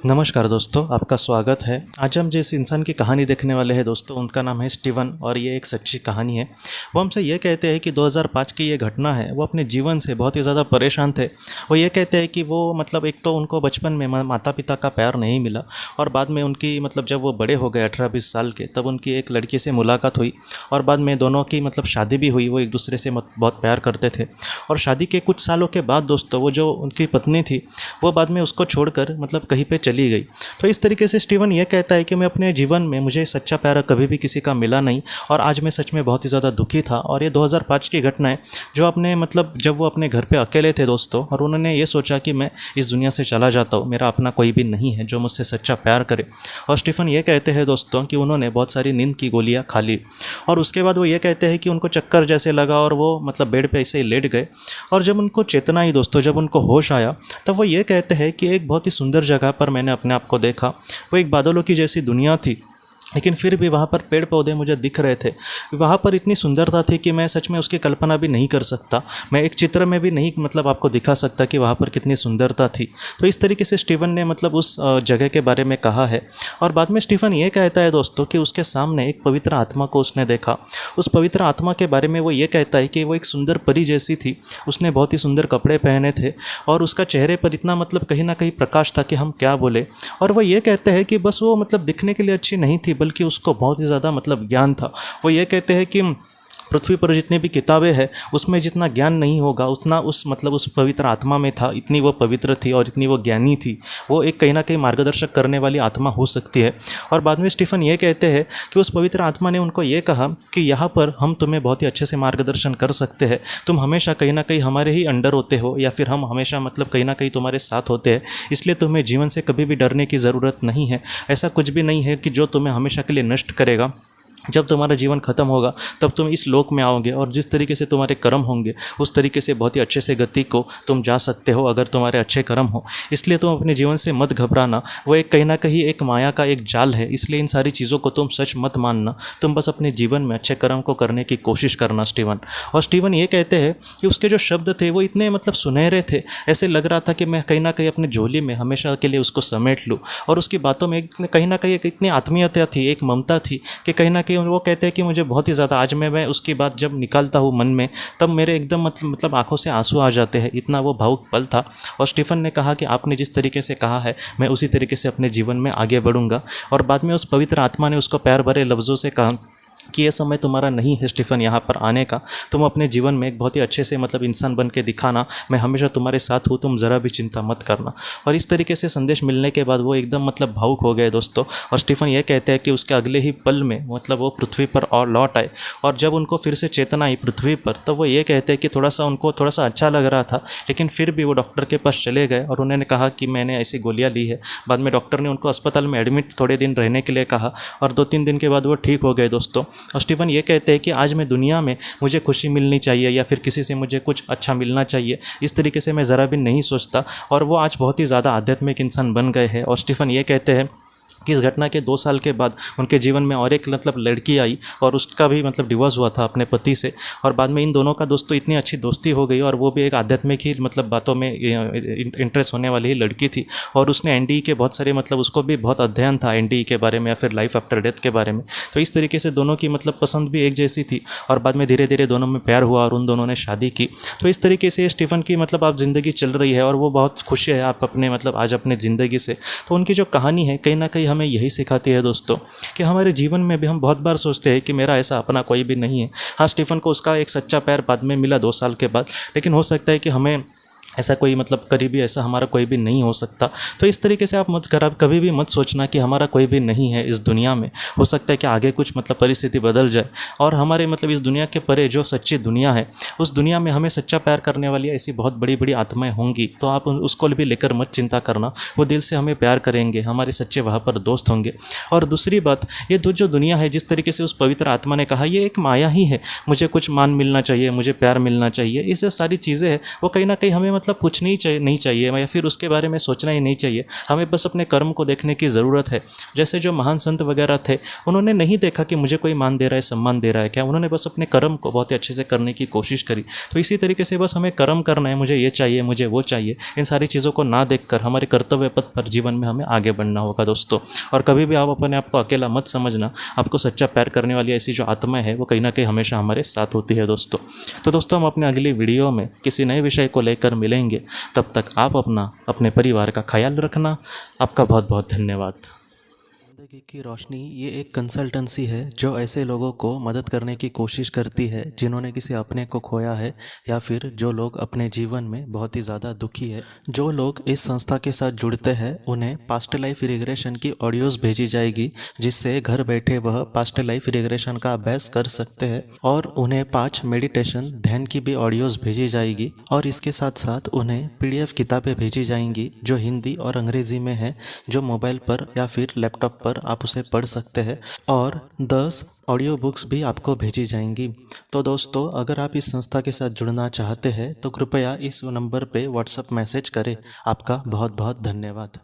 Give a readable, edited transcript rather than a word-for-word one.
नमस्कार दोस्तों, आपका स्वागत है। आज हम जिस इंसान की कहानी देखने वाले हैं दोस्तों, उनका नाम है स्टीवन और ये एक सच्ची कहानी है। वो हमसे ये कहते हैं कि 2005 की ये घटना है। वो अपने जीवन से बहुत ही ज़्यादा परेशान थे। वो ये कहते हैं कि वो एक तो उनको बचपन में माता पिता का प्यार नहीं मिला और बाद में उनकी जब वो बड़े हो गए 18-20 साल के, तब उनकी एक लड़की से मुलाकात हुई और बाद में दोनों की शादी भी हुई। वो एक दूसरे से बहुत प्यार करते थे और शादी के कुछ सालों के बाद दोस्तों, वो जो उनकी पत्नी थी वो बाद में उसको छोड़कर कहीं पे चली गई। तो इस तरीके से स्टीवन ये कहता है कि मैं अपने जीवन में मुझे सच्चा प्यार कभी भी किसी का मिला नहीं और आज मैं सच में बहुत ही ज़्यादा दुखी था। और ये 2005 की घटना है जो अपने जब वो अपने घर पे अकेले थे दोस्तों, और उन्होंने ये सोचा कि मैं इस दुनिया से चला जाता हूँ, मेरा अपना कोई भी नहीं है जो मुझसे सच्चा प्यार करे। और स्टीफन ये कहते हैं दोस्तों कि उन्होंने बहुत सारी नींद की गोलियाँ खा ली और उसके बाद वो ये कहते हैं कि उनको चक्कर जैसे लगा और वो बेड पे ऐसे ही लेट गए। और जब उनको चेतना आई दोस्तों, जब उनको होश आया, तब वो ये कहते हैं कि एक बहुत ही सुंदर जगह पर मैंने अपने आप को देखा। वो एक बादलों की जैसी दुनिया थी, लेकिन फिर भी वहाँ पर पेड़ पौधे मुझे दिख रहे थे। वहाँ पर इतनी सुंदरता थी कि मैं सच में उसकी कल्पना भी नहीं कर सकता। मैं एक चित्र में भी नहीं आपको दिखा सकता कि वहाँ पर कितनी सुंदरता थी। तो इस तरीके से स्टीवन ने उस जगह के बारे में कहा है। और बाद में स्टीफन ये कहता है दोस्तों कि उसके सामने एक पवित्र आत्मा को उसने देखा। उस पवित्र आत्मा के बारे में वो ये कहता है कि वो एक सुंदर परी जैसी थी। उसने बहुत ही सुंदर कपड़े पहने थे और उसका चेहरे पर इतना कहीं ना कहीं प्रकाश था कि हम क्या बोले। और वो ये कहते हैं कि बस वो दिखने के लिए अच्छी नहीं थी, बल्कि उसको बहुत ही ज़्यादा ज्ञान था। वो ये कहते हैं कि पृथ्वी पर जितनी भी किताबें हैं उसमें जितना ज्ञान नहीं होगा उतना उस पवित्र आत्मा में था। इतनी वो पवित्र थी और इतनी वो ज्ञानी थी। वो एक कहीं ना कहीं मार्गदर्शक करने वाली आत्मा हो सकती है। और बाद में स्टीफन ये कहते हैं कि उस पवित्र आत्मा ने उनको ये कहा कि यहाँ पर हम तुम्हें बहुत ही अच्छे से मार्गदर्शन कर सकते हैं। तुम हमेशा कहीं ना कहीं हमारे ही अंडर होते हो, या फिर हम हमेशा कहीं ना कहीं तुम्हारे साथ होते हैं, इसलिए तुम्हें जीवन से कभी भी डरने की ज़रूरत नहीं है। ऐसा कुछ भी नहीं है कि जो तुम्हें हमेशा के लिए नष्ट करेगा। जब तुम्हारा जीवन खत्म होगा तब तुम इस लोक में आओगे और जिस तरीके से तुम्हारे कर्म होंगे उस तरीके से बहुत ही अच्छे से गति को तुम जा सकते हो अगर तुम्हारे अच्छे कर्म हो। इसलिए तुम अपने जीवन से मत घबराना। वो एक कहीं ना कहीं एक माया का एक जाल है, इसलिए इन सारी चीज़ों को तुम सच मत मानना। तुम बस अपने जीवन में अच्छे कर्म को करने की कोशिश करना स्टीवन। और स्टीवन ये कहते हैं कि उसके जो शब्द थे वो इतने सुनहरे थे, ऐसे लग रहा था कि मैं कहीं ना कहीं अपने झोली में हमेशा के लिए उसको समेट लूँ। और उसकी बातों में कहीं ना कहीं एक इतनी आत्मीयता थी, एक ममता थी कि कहीं ना कहीं वो कहते हैं कि मुझे बहुत ही ज़्यादा आज मैं उसकी बात जब निकालता हूँ मन में, तब मेरे एकदम आंखों से आंसू आ जाते हैं। इतना वो भावुक पल था। और स्टीफन ने कहा कि आपने जिस तरीके से कहा है मैं उसी तरीके से अपने जीवन में आगे बढ़ूंगा। और बाद में उस पवित्र आत्मा ने उसको प्यार भरे लफ्ज़ों से कहा कि ये समय तुम्हारा नहीं है स्टीफन यहाँ पर आने का। तुम अपने जीवन में एक बहुत ही अच्छे से इंसान बन के दिखाना। मैं हमेशा तुम्हारे साथ हूँ, तुम ज़रा भी चिंता मत करना। और इस तरीके से संदेश मिलने के बाद वो एकदम भावुक हो गए दोस्तों। और स्टीफन ये कहते हैं कि उसके अगले ही पल में वो पृथ्वी पर और लौट आए। और जब उनको फिर से चेतना आई पृथ्वी पर, तब वो ये कहते हैं कि उनको थोड़ा सा अच्छा लग रहा था, लेकिन फिर भी वो डॉक्टर के पास चले गए और उन्होंने कहा कि मैंने ऐसी गोलियाँ ली है। बाद में डॉक्टर ने उनको अस्पताल में एडमिट थोड़े दिन रहने के लिए कहा और 2-3 दिन के बाद वो ठीक हो गए दोस्तों। और स्टीफन ये कहते हैं कि आज मैं दुनिया में मुझे खुशी मिलनी चाहिए या फिर किसी से मुझे कुछ अच्छा मिलना चाहिए, इस तरीके से मैं ज़रा भी नहीं सोचता। और वो आज बहुत ही ज़्यादा आध्यात्मिक इंसान बन गए हैं। और स्टीफन ये कहते हैं कि इस घटना के 2 साल के बाद उनके जीवन में और एक लड़की आई और उसका भी डिवोर्स हुआ था अपने पति से। और बाद में इन दोनों का दोस्तों इतनी अच्छी दोस्ती हो गई और वो भी एक आध्यात्मिक ही बातों में इंटरेस्ट होने वाली ही लड़की थी। और उसने एनडीई के बहुत सारे उसको भी बहुत अध्ययन था एनडीई के बारे में या फिर लाइफ आफ्टर डेथ के बारे में। तो इस तरीके से दोनों की पसंद भी एक जैसी थी और बाद में धीरे धीरे दोनों में प्यार हुआ और उन दोनों ने शादी की। तो इस तरीके से स्टीफन की आप ज़िंदगी चल रही है और वो बहुत खुश है आप अपने आज अपने ज़िंदगी से। तो उनकी जो कहानी है कहीं ना कहीं हमें यही सिखाती है दोस्तों कि हमारे जीवन में भी हम बहुत बार सोचते हैं कि मेरा ऐसा अपना कोई भी नहीं है। हाँ, स्टीफन को उसका एक सच्चा प्यार बाद में मिला 2 साल के बाद, लेकिन हो सकता है कि हमें ऐसा कोई करीबी ऐसा हमारा कोई भी नहीं हो सकता। तो इस तरीके से आप कभी भी मत सोचना कि हमारा कोई भी नहीं है इस दुनिया में। हो सकता है कि आगे कुछ परिस्थिति बदल जाए और हमारे इस दुनिया के परे जो सच्ची दुनिया है उस दुनिया में हमें सच्चा प्यार करने वाली ऐसी बहुत बड़ी बड़ी आत्माएं होंगी। तो आप उसको भी लेकर मत चिंता करना, वो दिल से हमें प्यार करेंगे, हमारे सच्चे वहाँ पर दोस्त होंगे। और दूसरी बात, ये जो दुनिया है जिस तरीके से उस पवित्र आत्मा ने कहा ये एक माया ही है। मुझे कुछ मान मिलना चाहिए, मुझे प्यार मिलना चाहिए, ये सारी चीज़ें हैं वो कहीं ना कहीं हमें मतलब कुछ नहीं चाहिए या फिर उसके बारे में सोचना ही नहीं चाहिए। हमें बस अपने कर्म को देखने की ज़रूरत है। जैसे जो महान संत वगैरह थे, उन्होंने नहीं देखा कि मुझे कोई मान दे रहा है, सम्मान दे रहा है क्या, उन्होंने बस अपने कर्म को बहुत ही अच्छे से करने की कोशिश करी। तो इसी तरीके से बस हमें कर्म करना है, मुझे ये चाहिए, मुझे वो चाहिए, इन सारी चीज़ों को ना देखकर हमारे कर्तव्य पथ पर जीवन में हमें आगे बढ़ना होगा दोस्तों। और कभी भी आप अपने आप को अकेला मत समझना, आपको सच्चा प्यार करने वाली ऐसी जो आत्मा है वो कहीं ना कहीं हमेशा हमारे साथ होती है दोस्तों। तो दोस्तों, हम अपने अगली वीडियो में किसी नए विषय को लेकर मिलेंगे। तब तक आप अपने परिवार का ख्याल रखना। आपका बहुत बहुत धन्यवाद। ज़िंदगी की रोशनी ये एक कंसल्टेंसी है जो ऐसे लोगों को मदद करने की कोशिश करती है जिन्होंने किसी अपने को खोया है, या फिर जो लोग अपने जीवन में बहुत ही ज़्यादा दुखी है। जो लोग इस संस्था के साथ जुड़ते हैं उन्हें पास्ट लाइफ रिग्रेशन की ऑडियोज़ भेजी जाएगी, जिससे घर बैठे वह पास्ट लाइफ रिग्रेशन का अभ्यास कर सकते हैं। और उन्हें 5 मेडिटेशन ध्यान की भी ऑडियोज़ भेजी जाएगी। और इसके साथ साथ उन्हें PDF किताबें भेजी जाएंगी जो हिंदी और अंग्रेज़ी में है, जो मोबाइल पर या फिर लैपटॉप पर आप उसे पढ़ सकते हैं। और 10 ऑडियो बुक्स भी आपको भेजी जाएंगी। तो दोस्तों, अगर आप इस संस्था के साथ जुड़ना चाहते हैं तो कृपया इस नंबर पे व्हाट्सएप मैसेज करें। आपका बहुत बहुत धन्यवाद।